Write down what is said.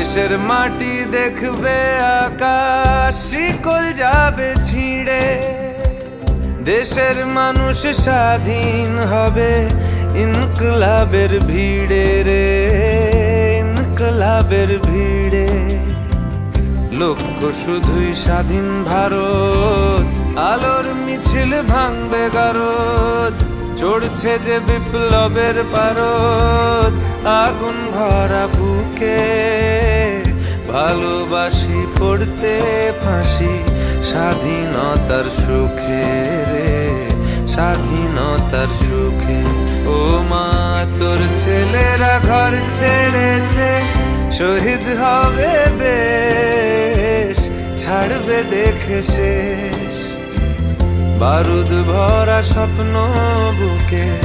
দেশের মাটি দেখবে আকাশ শিকল যাবে ছিঁড়ে, দেশের মানুষ স্বাধীন হবে ইনকলাবের ভিড়ে রে, ইনকলাবের ভিড়ে। লক্ষ্য শুধুই স্বাধীন ভারত, আলোর মিছিল ভাঙবে গারদ, চড়ছে যে বিপ্লবের পারদ, আগুন ভরা বুকে ভালোবাসি পড়তে ফাঁসি স্বাধীনতার সুখে রে, স্বাধীনতার সুখে। ও মা তোর ছেলেরা ঘর ছেড়েছে, শহীদ হবে বেশ, ছাড়বে দেখে শেষ বারুদ ভরা স্বপ্ন বুকে।